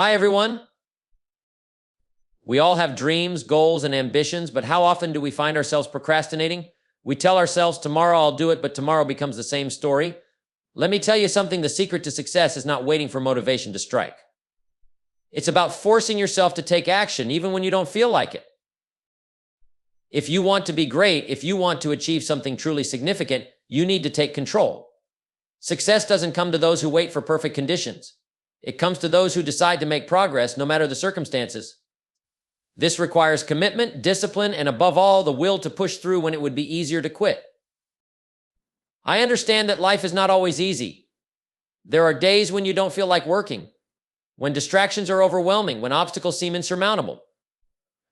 Hi, everyone. We all have dreams, goals, and ambitions, but how often do we find ourselves procrastinating? We tell ourselves, tomorrow I'll do it, but tomorrow becomes the same story. Let me tell you something, the secret to success is not waiting for motivation to strike. It's about forcing yourself to take action, even when you don't feel like it. If you want to be great, if you want to achieve something truly significant, you need to take control. Success doesn't come to those who wait for perfect conditions. It comes to those who decide to make progress, no matter the circumstances. This requires commitment, discipline, and above all, the will to push through when it would be easier to quit. I understand that life is not always easy. There are days when you don't feel like working, when distractions are overwhelming, when obstacles seem insurmountable.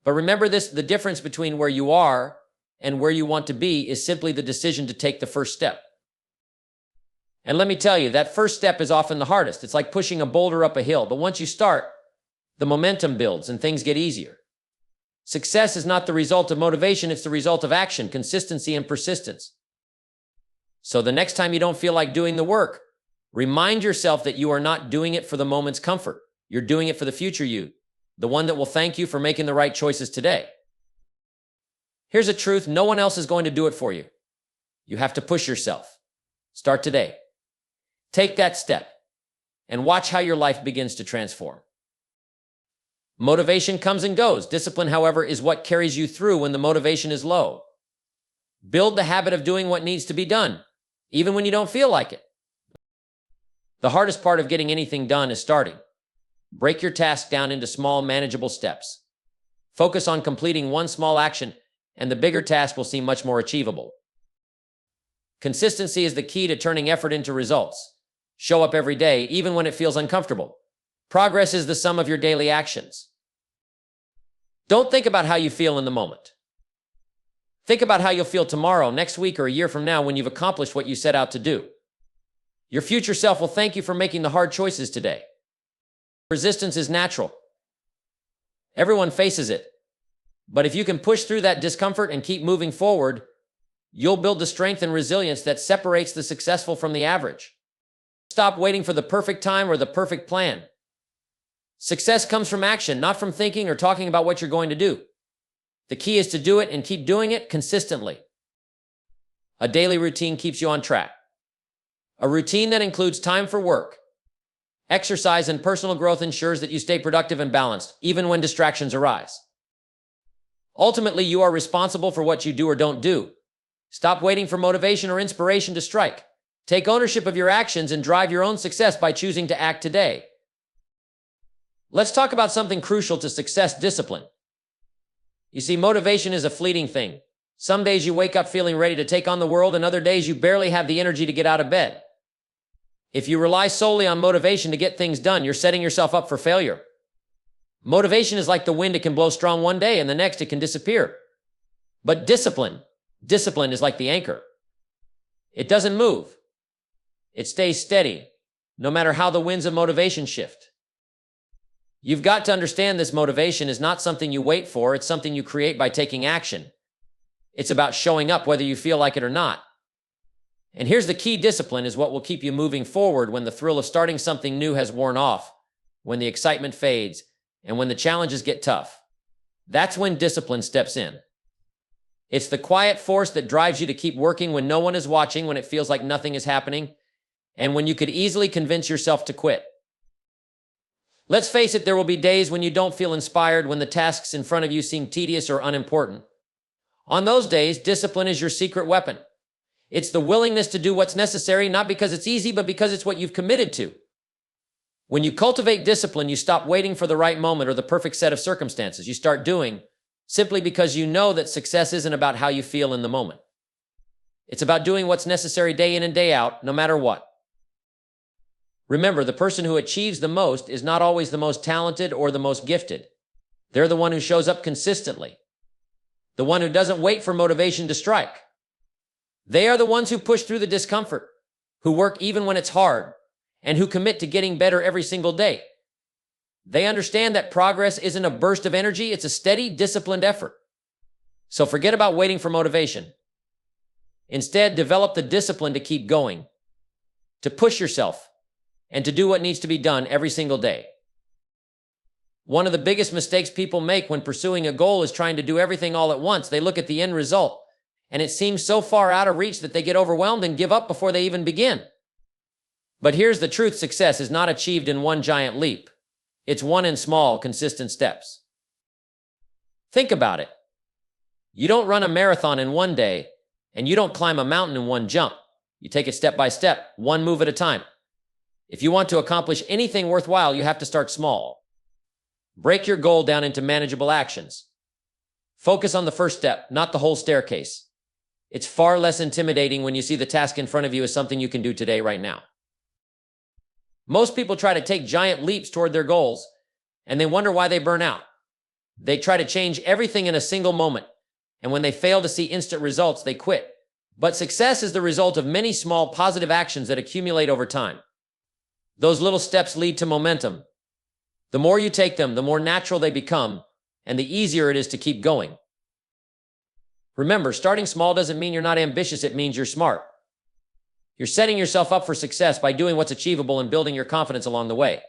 But remember this, the difference between where you are and where you want to be is simply the decision to take the first step. And let me tell you, that first step is often the hardest. It's like pushing a boulder up a hill, but once you start, the momentum builds and things get easier. Success is not the result of motivation, it's the result of action, consistency, and persistence. So the next time you don't feel like doing the work, remind yourself that you are not doing it for the moment's comfort. You're doing it for the future you, the one that will thank you for making the right choices today. Here's a truth, no one else is going to do it for you. You have to push yourself. Start today. Take that step and watch how your life begins to transform. Motivation comes and goes. Discipline, however, is what carries you through when the motivation is low. Build the habit of doing what needs to be done, even when you don't feel like it. The hardest part of getting anything done is starting. Break your task down into small, manageable steps. Focus on completing one small action, and the bigger task will seem much more achievable. Consistency is the key to turning effort into results. Show up every day, even when it feels uncomfortable. Progress is the sum of your daily actions. Don't think about how you feel in the moment. Think about how you'll feel tomorrow, next week, or a year from now when you've accomplished what you set out to do. Your future self will thank you for making the hard choices today. Resistance is natural. Everyone faces it. But if you can push through that discomfort and keep moving forward, you'll build the strength and resilience that separates the successful from the average. Stop waiting for the perfect time or the perfect plan. Success comes from action, not from thinking or talking about what you're going to do. The key is to do it and keep doing it consistently. A daily routine keeps you on track. A routine that includes time for work, exercise, and personal growth ensures that you stay productive and balanced, even when distractions arise. Ultimately, you are responsible for what you do or don't do. Stop waiting for motivation or inspiration to strike. Take ownership of your actions and drive your own success by choosing to act today. Let's talk about something crucial to success: discipline. You see, motivation is a fleeting thing. Some days you wake up feeling ready to take on the world, and other days you barely have the energy to get out of bed. If you rely solely on motivation to get things done, you're setting yourself up for failure. Motivation is like the wind. It can blow strong one day and the next it can disappear. But discipline is like the anchor. It doesn't move. It stays steady, no matter how the winds of motivation shift. You've got to understand this: motivation is not something you wait for, it's something you create by taking action. It's about showing up whether you feel like it or not. And here's the key: discipline is what will keep you moving forward when the thrill of starting something new has worn off, when the excitement fades, and when the challenges get tough. That's when discipline steps in. It's the quiet force that drives you to keep working when no one is watching, when it feels like nothing is happening, and when you could easily convince yourself to quit. Let's face it, there will be days when you don't feel inspired, when the tasks in front of you seem tedious or unimportant. On those days, discipline is your secret weapon. It's the willingness to do what's necessary, not because it's easy, but because it's what you've committed to. When you cultivate discipline, you stop waiting for the right moment or the perfect set of circumstances. You start doing simply because you know that success isn't about how you feel in the moment. It's about doing what's necessary day in and day out, no matter what. Remember, the person who achieves the most is not always the most talented or the most gifted. They're the one who shows up consistently, the one who doesn't wait for motivation to strike. They are the ones who push through the discomfort, who work even when it's hard, and who commit to getting better every single day. They understand that progress isn't a burst of energy, it's a steady, disciplined effort. So forget about waiting for motivation. Instead, develop the discipline to keep going, to push yourself, and to do what needs to be done every single day. One of the biggest mistakes people make when pursuing a goal is trying to do everything all at once. They look at the end result, and it seems so far out of reach that they get overwhelmed and give up before they even begin. But here's the truth: success is not achieved in one giant leap. It's won in small, consistent steps. Think about it. You don't run a marathon in one day, and you don't climb a mountain in one jump. You take it step by step, one move at a time. If you want to accomplish anything worthwhile, you have to start small. Break your goal down into manageable actions. Focus on the first step, not the whole staircase. It's far less intimidating when you see the task in front of you as something you can do today, right now. Most people try to take giant leaps toward their goals, and they wonder why they burn out. They try to change everything in a single moment, and when they fail to see instant results, they quit. But success is the result of many small positive actions that accumulate over time. Those little steps lead to momentum. The more you take them, the more natural they become, and the easier it is to keep going. Remember, starting small doesn't mean you're not ambitious, it means you're smart. You're setting yourself up for success by doing what's achievable and building your confidence along the way.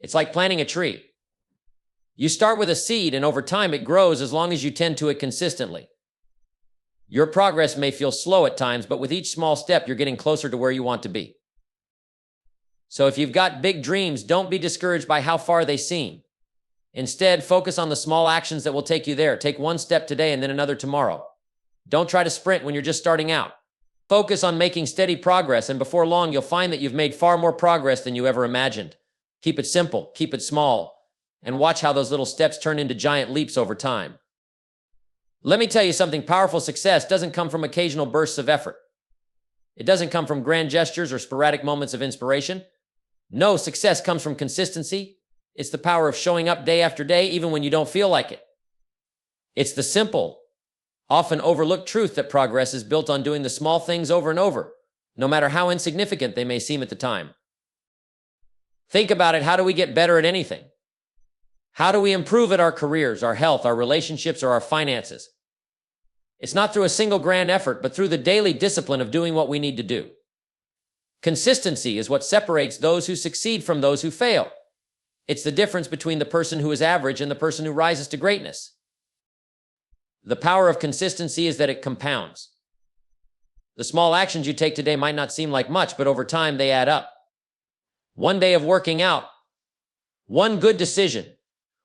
It's like planting a tree. You start with a seed, and over time it grows as long as you tend to it consistently. Your progress may feel slow at times, but with each small step, you're getting closer to where you want to be. So if you've got big dreams, don't be discouraged by how far they seem. Instead, focus on the small actions that will take you there. Take one step today and then another tomorrow. Don't try to sprint when you're just starting out. Focus on making steady progress, and before long, you'll find that you've made far more progress than you ever imagined. Keep it simple, keep it small, and watch how those little steps turn into giant leaps over time. Let me tell you something: powerful success doesn't come from occasional bursts of effort. It doesn't come from grand gestures or sporadic moments of inspiration. No, success comes from consistency. It's the power of showing up day after day, even when you don't feel like it. It's the simple, often overlooked truth that progress is built on doing the small things over and over, no matter how insignificant they may seem at the time. Think about it. How do we get better at anything? How do we improve at our careers, our health, our relationships, or our finances? It's not through a single grand effort, but through the daily discipline of doing what we need to do. Consistency is what separates those who succeed from those who fail. It's the difference between the person who is average and the person who rises to greatness. The power of consistency is that it compounds. The small actions you take today might not seem like much, but over time they add up. One day of working out, one good decision,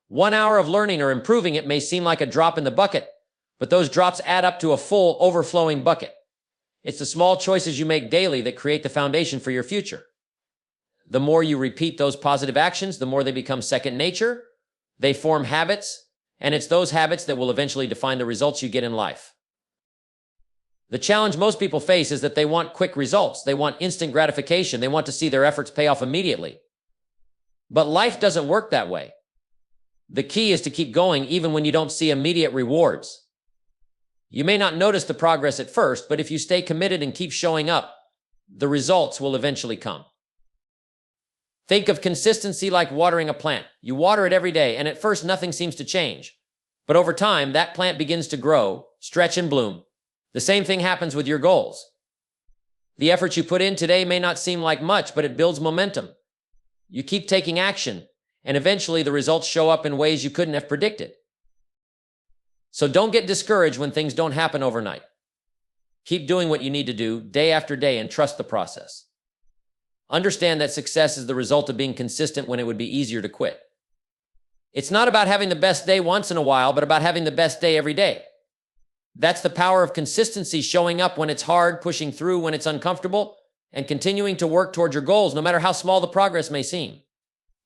1 hour of learning or improving it may seem like a drop in the bucket, but those drops add up to a full, overflowing bucket. It's the small choices you make daily that create the foundation for your future. The more you repeat those positive actions, the more they become second nature. They form habits, and it's those habits that will eventually define the results you get in life. The challenge most people face is that they want quick results. They want instant gratification. They want to see their efforts pay off immediately. But life doesn't work that way. The key is to keep going even when you don't see immediate rewards. You may not notice the progress at first, but if you stay committed and keep showing up, the results will eventually come. Think of consistency like watering a plant. You water it every day, and at first nothing seems to change. But over time, that plant begins to grow, stretch, and bloom. The same thing happens with your goals. The effort you put in today may not seem like much, but it builds momentum. You keep taking action, and eventually the results show up in ways you couldn't have predicted. So don't get discouraged when things don't happen overnight. Keep doing what you need to do day after day and trust the process. Understand that success is the result of being consistent when it would be easier to quit. It's not about having the best day once in a while, but about having the best day every day. That's the power of consistency: showing up when it's hard, pushing through when it's uncomfortable, and continuing to work toward your goals, no matter how small the progress may seem.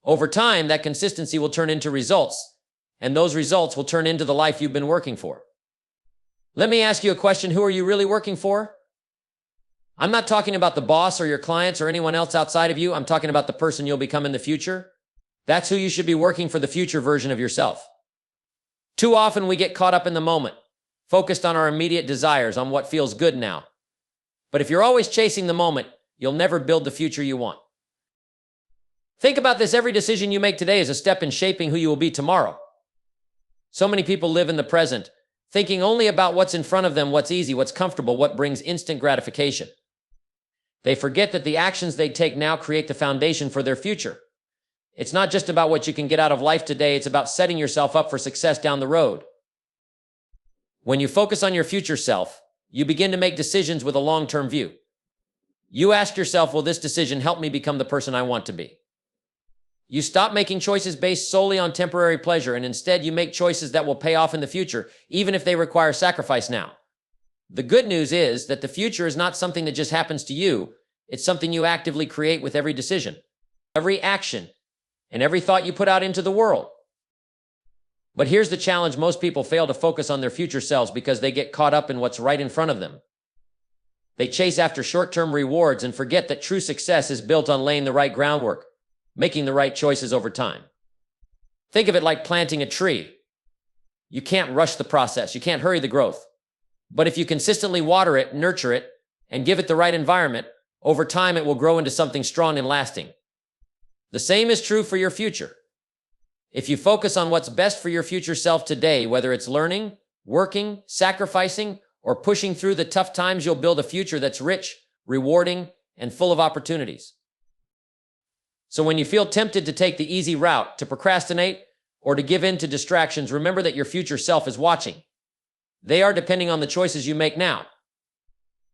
Over time, that consistency will turn into results, and those results will turn into the life you've been working for. Let me ask you a question. Who are you really working for? I'm not talking about the boss or your clients or anyone else outside of you. I'm talking about the person you'll become in the future. That's who you should be working for, the future version of yourself. Too often we get caught up in the moment, focused on our immediate desires, on what feels good now. But if you're always chasing the moment, you'll never build the future you want. Think about this. Every decision you make today is a step in shaping who you will be tomorrow. So many people live in the present, thinking only about what's in front of them, what's easy, what's comfortable, what brings instant gratification. They forget that the actions they take now create the foundation for their future. It's not just about what you can get out of life today, it's about setting yourself up for success down the road. When you focus on your future self, you begin to make decisions with a long-term view. You ask yourself, will this decision help me become the person I want to be? You stop making choices based solely on temporary pleasure, and instead you make choices that will pay off in the future, even if they require sacrifice now. The good news is that the future is not something that just happens to you. It's something you actively create with every decision, every action, and every thought you put out into the world. But here's the challenge: most people fail to focus on their future selves because they get caught up in what's right in front of them. They chase after short-term rewards and forget that true success is built on laying the right groundwork, making the right choices over time. Think of it like planting a tree. You can't rush the process. You can't hurry the growth. But if you consistently water it, nurture it, and give it the right environment, over time it will grow into something strong and lasting. The same is true for your future. If you focus on what's best for your future self today, whether it's learning, working, sacrificing, or pushing through the tough times, you'll build a future that's rich, rewarding, and full of opportunities. So when you feel tempted to take the easy route, to procrastinate, or to give in to distractions, remember that your future self is watching. They are depending on the choices you make now.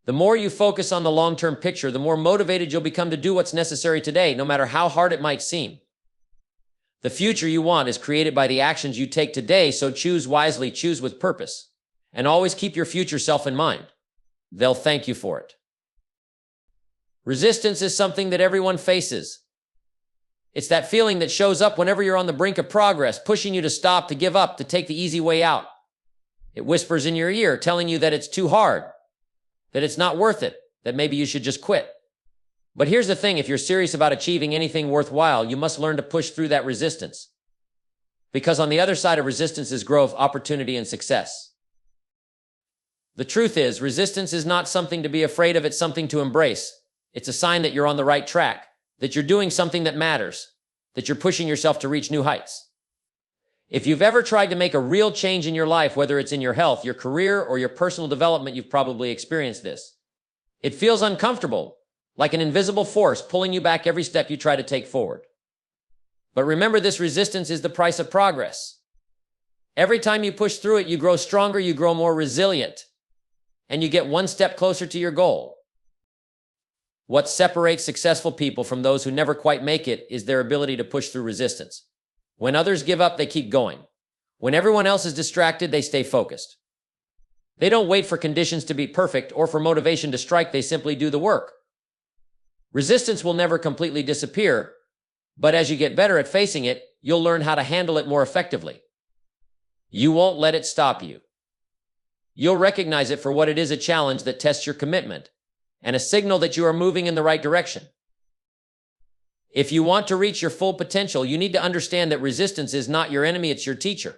The more you focus on the long-term picture, the more motivated you'll become to do what's necessary today, no matter how hard it might seem. The future you want is created by the actions you take today, so choose wisely, choose with purpose, and always keep your future self in mind. They'll thank you for it. Resistance is something that everyone faces. It's that feeling that shows up whenever you're on the brink of progress, pushing you to stop, to give up, to take the easy way out. It whispers in your ear, telling you that it's too hard, that it's not worth it, that maybe you should just quit. But here's the thing: if you're serious about achieving anything worthwhile, you must learn to push through that resistance. Because on the other side of resistance is growth, opportunity, and success. The truth is, resistance is not something to be afraid of, it's something to embrace. It's a sign that you're on the right track, that you're doing something that matters, that you're pushing yourself to reach new heights. If you've ever tried to make a real change in your life, whether it's in your health, your career, or your personal development, you've probably experienced this. It feels uncomfortable, like an invisible force pulling you back every step you try to take forward. But remember, this resistance is the price of progress. Every time you push through it, you grow stronger, you grow more resilient, and you get one step closer to your goal. What separates successful people from those who never quite make it is their ability to push through resistance. When others give up, they keep going. When everyone else is distracted, they stay focused. They don't wait for conditions to be perfect or for motivation to strike, they simply do the work. Resistance will never completely disappear, but as you get better at facing it, you'll learn how to handle it more effectively. You won't let it stop you. You'll recognize it for what it is: a challenge that tests your commitment, and a signal that you are moving in the right direction. If you want to reach your full potential, you need to understand that resistance is not your enemy, it's your teacher.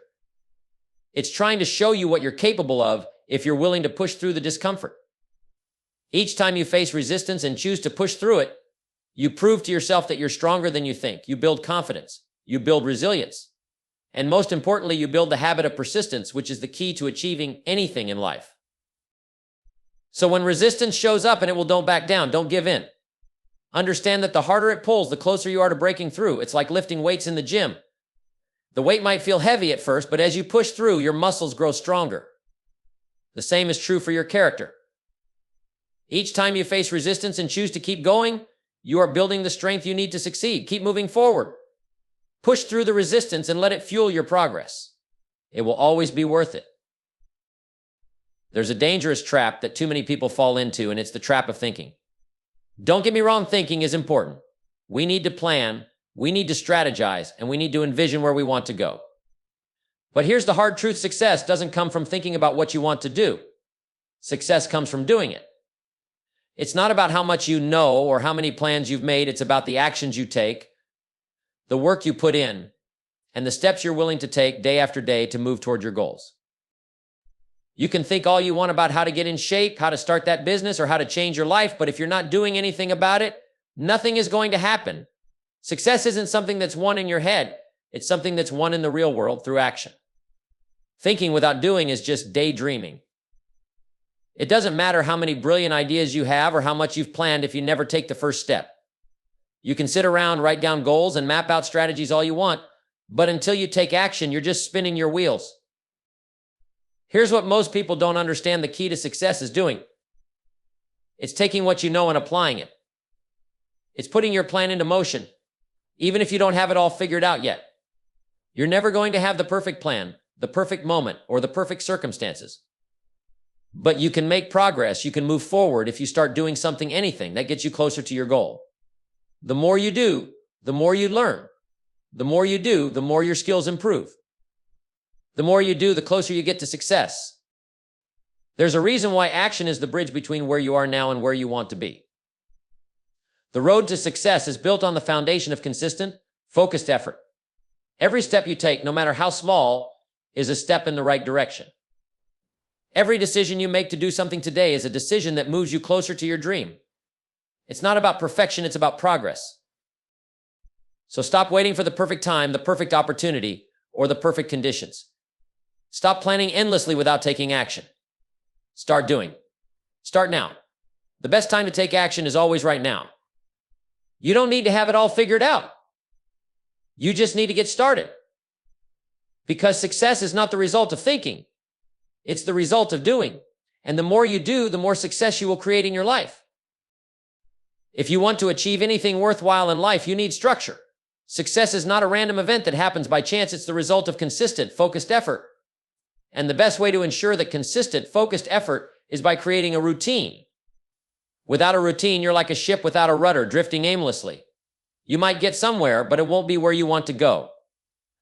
It's trying to show you what you're capable of if you're willing to push through the discomfort. Each time you face resistance and choose to push through it, you prove to yourself that you're stronger than you think. You build confidence, you build resilience, and most importantly, you build the habit of persistence, which is the key to achieving anything in life. So when resistance shows up, don't back down, don't give in. Understand that the harder it pulls, the closer you are to breaking through. It's like lifting weights in the gym. The weight might feel heavy at first, but as you push through, your muscles grow stronger. The same is true for your character. Each time you face resistance and choose to keep going, you are building the strength you need to succeed. Keep moving forward. Push through the resistance and let it fuel your progress. It will always be worth it. There's a dangerous trap that too many people fall into, and it's the trap of thinking. Don't get me wrong, thinking is important. We need to plan, we need to strategize, and we need to envision where we want to go. But here's the hard truth: success doesn't come from thinking about what you want to do. Success comes from doing it. It's not about how much you know or how many plans you've made, it's about the actions you take, the work you put in, and the steps you're willing to take day after day to move toward your goals. You can think all you want about how to get in shape, how to start that business, or how to change your life, but if you're not doing anything about it, nothing is going to happen. Success isn't something that's won in your head. It's something that's won in the real world through action. Thinking without doing is just daydreaming. It doesn't matter how many brilliant ideas you have or how much you've planned if you never take the first step. You can sit around, write down goals, and map out strategies all you want, but until you take action, you're just spinning your wheels. Here's what most people don't understand the key to success is doing. It's taking what you know and applying it. It's putting your plan into motion, even if you don't have it all figured out yet. You're never going to have the perfect plan, the perfect moment, or the perfect circumstances. But you can make progress, you can move forward if you start doing anything that gets you closer to your goal. The more you do, the more you learn. The more you do, the more your skills improve. The more you do, the closer you get to success. There's a reason why action is the bridge between where you are now and where you want to be. The road to success is built on the foundation of consistent, focused effort. Every step you take, no matter how small, is a step in the right direction. Every decision you make to do something today is a decision that moves you closer to your dream. It's not about perfection, it's about progress. So stop waiting for the perfect time, the perfect opportunity, or the perfect conditions. Stop planning endlessly without taking action. Start doing. Start now. The best time to take action is always right now. You don't need to have it all figured out. You just need to get started. Because success is not the result of thinking. It's the result of doing. And the more you do, the more success you will create in your life. If you want to achieve anything worthwhile in life, you need structure. Success is not a random event that happens by chance. It's the result of consistent, focused effort. And the best way to ensure that consistent, focused effort is by creating a routine. Without a routine, you're like a ship without a rudder, drifting aimlessly. You might get somewhere, but it won't be where you want to go.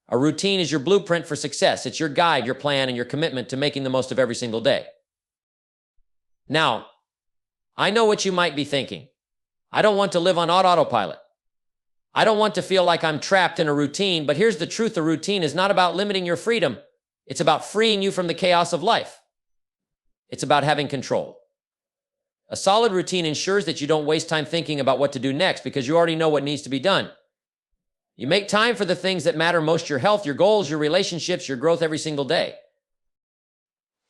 A routine is your blueprint for success. It's your guide, your plan, and your commitment to making the most of every single day. Now, I know what you might be thinking. I don't want to live on autopilot. I don't want to feel like I'm trapped in a routine, but here's the truth. A routine is not about limiting your freedom. It's about freeing you from the chaos of life. It's about having control. A solid routine ensures that you don't waste time thinking about what to do next because you already know what needs to be done. You make time for the things that matter most, your health, your goals, your relationships, your growth every single day.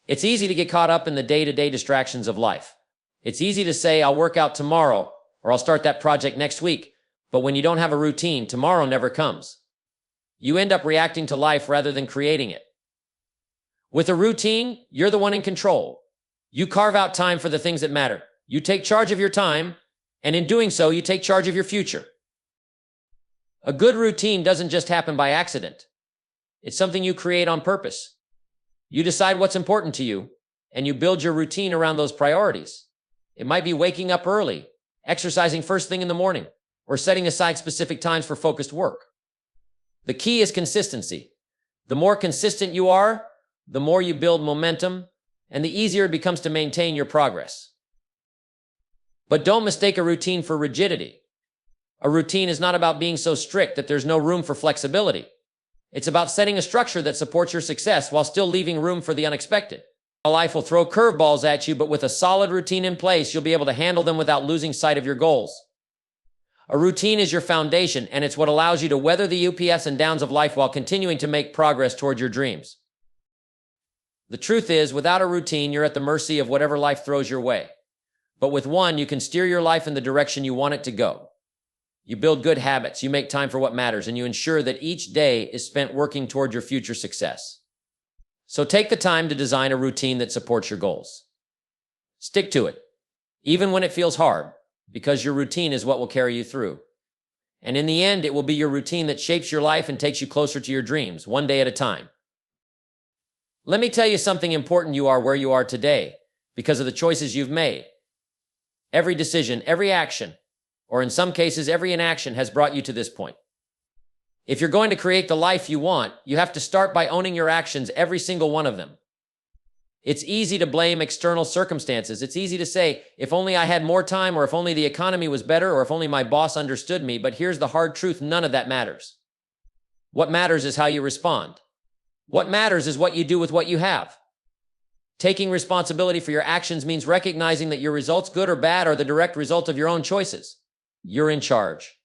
It's easy to get caught up in the day-to-day distractions of life. It's easy to say, I'll work out tomorrow, or I'll start that project next week. But when you don't have a routine, tomorrow never comes. You end up reacting to life rather than creating it. With a routine, you're the one in control. You carve out time for the things that matter. You take charge of your time, and in doing so, you take charge of your future. A good routine doesn't just happen by accident. It's something you create on purpose. You decide what's important to you, and you build your routine around those priorities. It might be waking up early, exercising first thing in the morning, or setting aside specific times for focused work. The key is consistency. The more consistent you are, the more you build momentum, and the easier it becomes to maintain your progress. But don't mistake a routine for rigidity. A routine is not about being so strict that there's no room for flexibility. It's about setting a structure that supports your success while still leaving room for the unexpected. Life will throw curveballs at you, but with a solid routine in place, you'll be able to handle them without losing sight of your goals. A routine is your foundation, and it's what allows you to weather the ups and downs of life while continuing to make progress toward your dreams. The truth is, without a routine, you're at the mercy of whatever life throws your way. But with one, you can steer your life in the direction you want it to go. You build good habits, you make time for what matters, and you ensure that each day is spent working toward your future success. So take the time to design a routine that supports your goals. Stick to it, even when it feels hard, because your routine is what will carry you through. And in the end, it will be your routine that shapes your life and takes you closer to your dreams, one day at a time. Let me tell you something important. You are where you are today because of the choices you've made. Every decision, every action, or in some cases, every inaction has brought you to this point. If you're going to create the life you want, you have to start by owning your actions, every single one of them. It's easy to blame external circumstances. It's easy to say, if only I had more time, or if only the economy was better, or if only my boss understood me. But here's the hard truth. None of that matters. What matters is how you respond. What matters is what you do with what you have. Taking responsibility for your actions means recognizing that your results, good or bad, are the direct result of your own choices. You're in charge.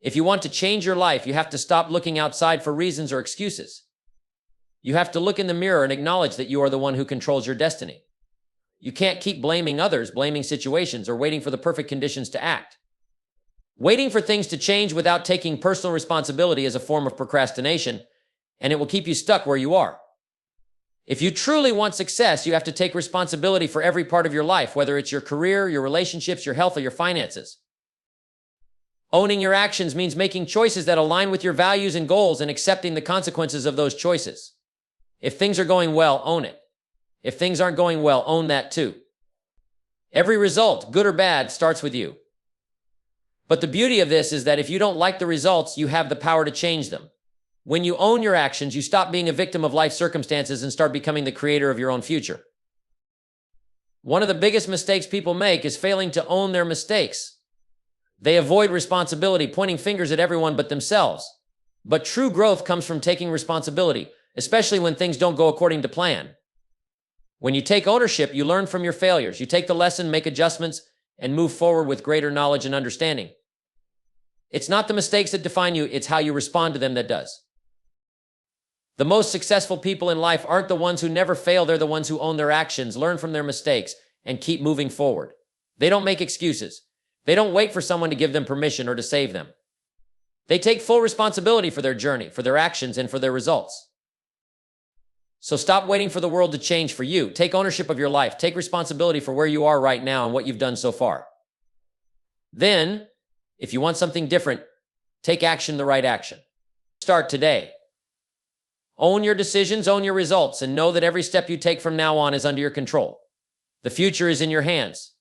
If you want to change your life, you have to stop looking outside for reasons or excuses. You have to look in the mirror and acknowledge that you are the one who controls your destiny. You can't keep blaming others, blaming situations, or waiting for the perfect conditions to act. Waiting for things to change without taking personal responsibility is a form of procrastination, and it will keep you stuck where you are. If you truly want success, you have to take responsibility for every part of your life, whether it's your career, your relationships, your health, or your finances. Owning your actions means making choices that align with your values and goals and accepting the consequences of those choices. If things are going well, own it. If things aren't going well, own that too. Every result, good or bad, starts with you. But the beauty of this is that if you don't like the results, you have the power to change them. When you own your actions, you stop being a victim of life circumstances and start becoming the creator of your own future. One of the biggest mistakes people make is failing to own their mistakes. They avoid responsibility, pointing fingers at everyone but themselves. But true growth comes from taking responsibility, especially when things don't go according to plan. When you take ownership, you learn from your failures. You take the lesson, make adjustments, and move forward with greater knowledge and understanding. It's not the mistakes that define you, it's how you respond to them that does. The most successful people in life aren't the ones who never fail, they're the ones who own their actions, learn from their mistakes, and keep moving forward. They don't make excuses. They don't wait for someone to give them permission or to save them. They take full responsibility for their journey, for their actions, and for their results. So stop waiting for the world to change for you. Take ownership of your life. Take responsibility for where you are right now and what you've done so far. Then, if you want something different, take action, the right action. Start today. Own your decisions, own your results, and know that every step you take from now on is under your control. The future is in your hands.